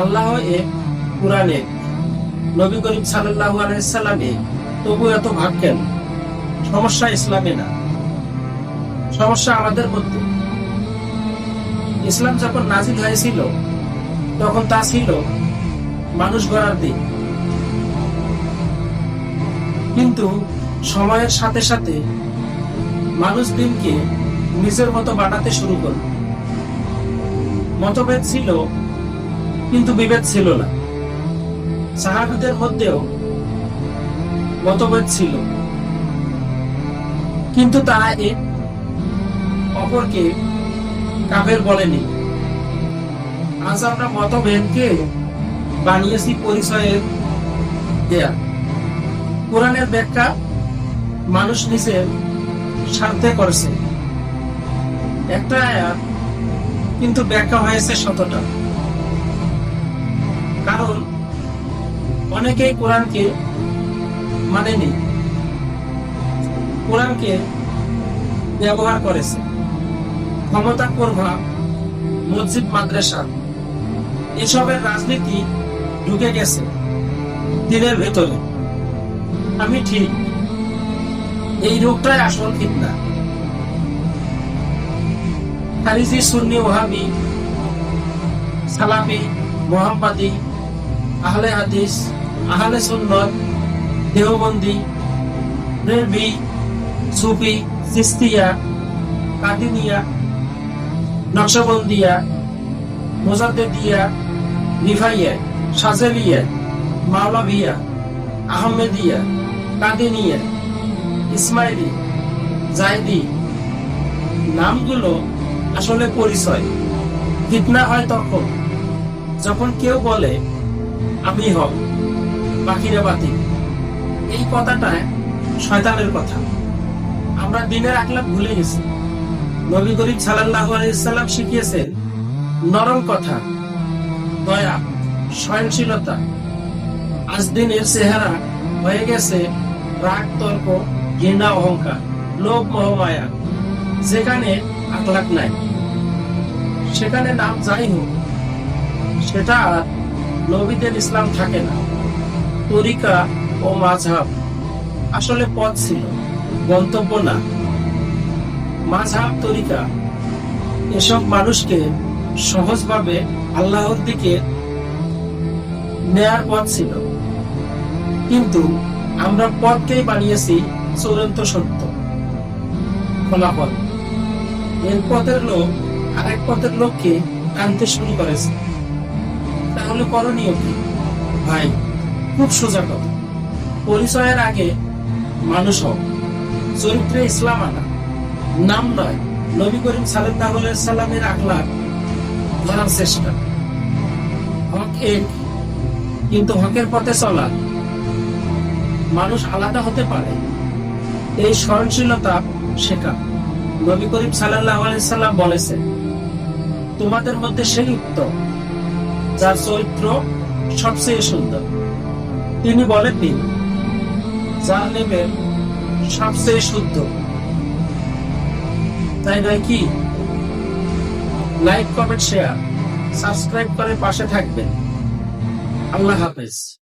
আল্লাহ এক, কুরআন এক, নবী করিম সাল্লাল্লাহু আলাইহি সাল্লাম এক, তবু এত ভাগ কেন? সমস্যা ইসলামে না, সমস্যা আমাদের মধ্যে। ইসলাম যখন নাজিল হয়েছিল তখন তা ছিল মানুষ গড়ার দিন, কিন্তু সময়ের সাথে সাথে মানুষ দিনকে নিজের মতো বানাতে শুরু করল। মতভেদ ছিল কিন্তু বিভেদ ছিল না। সাহাবীদের মধ্যেও মতভেদ ছিল, কিন্তু তারা এক অপরকে কাফের বলেনি। আজ আমরা মতভেদকে বানিয়েছি পরিচয়ের দেয়া। কোরআনের ব্যাখ্যা মানুষ নিজের স্বার্থে করেছে একটা আয়াত, কিন্তু ব্যাখ্যা হয়েছে শতটা। কারণ অনেকেই কোরআনকে মানেনি, কোরআনকে ব্যবহার করেছে ক্ষমতা, প্রভাব, মসজিদ, মাদ্রাসা, এসবের রাজনীতি ঢুকে গেছে দিনের ভেতরে। আমি ঠিক, এই রোগটাই আসল ফিতনা। খারিজি, সুন্নি, ওহাবি, সালাফি, মোহাম্মদী, আহলে হাদিস, আহলে সুন্নাত, দেওবন্দি, রেলভি, সুফি, চিশতিয়া, কাদিনিয়া, নকশবন্দিয়া, মুজাদ্দিদিয়া, রিফাইয়া, শাযেলিয়া, মাওলাভিয়া, আহমেদিয়া, কাদিনিয়া, ইসমাইলি, জায়দি, নামগুলো আসলে পরিচয়। ফিতনা হয় তখন যখন কেউ বলে আমি হক, বাকিরা বাতিল। এই কথাটা শয়তানের কথা। আমরা দিনের আখলাক ভুলে গেছি। নবী করিম সাল্লাল্লাহু আলাইহি সাল্লাম শিখিয়েছেন নরম কথা, দয়া, সহনশীলতা। আজ দিনের চেহারা হয়ে গেছে রাগ, তর্ক, ঘৃণা, অহংকার, লোভ, মোহ, মায়া। যেখানে আখলাক নাই সেখানে নাম যাই হোক, সেটা আর নবীদের ইসলাম থাকে না। তরিকা ও মাযহাব আসলে পথ ছিল, গন্তব্য না। মাযহাব, তরিকা এসব মানুষকে সহজভাবে আল্লাহর দিকে নেয়ার পথ ছিল, কিন্তু আমরা পথকেই বানিয়েছি চূড়ান্ত সত্য, ফলাফল। এক পথের লোক আরেক পথের লোককে টানতে শুরু করেছে। তাহলে করণীয় কি? ভাই, খুব সোজা কথা। পরিচয়ের আগে মানুষ হোক, চরিত্রে ইসলাম আনা, নাম নয়, নবী করিম সাল্লাল্লাহু আলাইহি সাল্লামের আখলাক ধরার চেষ্টা। হক এক, কিন্তু হকের পথে চলা। মানুষ আলাদা হতে পারে, এই সহনশীলতা শেখা। নবী করিম সাল্লাল্লাহু আলাইহি সাল্লাম বলেছেন, তোমাদের মধ্যে সেই উত্তম যার চরিত্র সবচেয়ে সুন্দর। তিনি বলেননি যার নেবেন সবচেয়ে শুদ্ধ, তাই নয় কি? লাইক, কমেন্ট, শেয়ার, সাবস্ক্রাইব করে পাশে থাকবেন। আল্লাহ হাফেজ।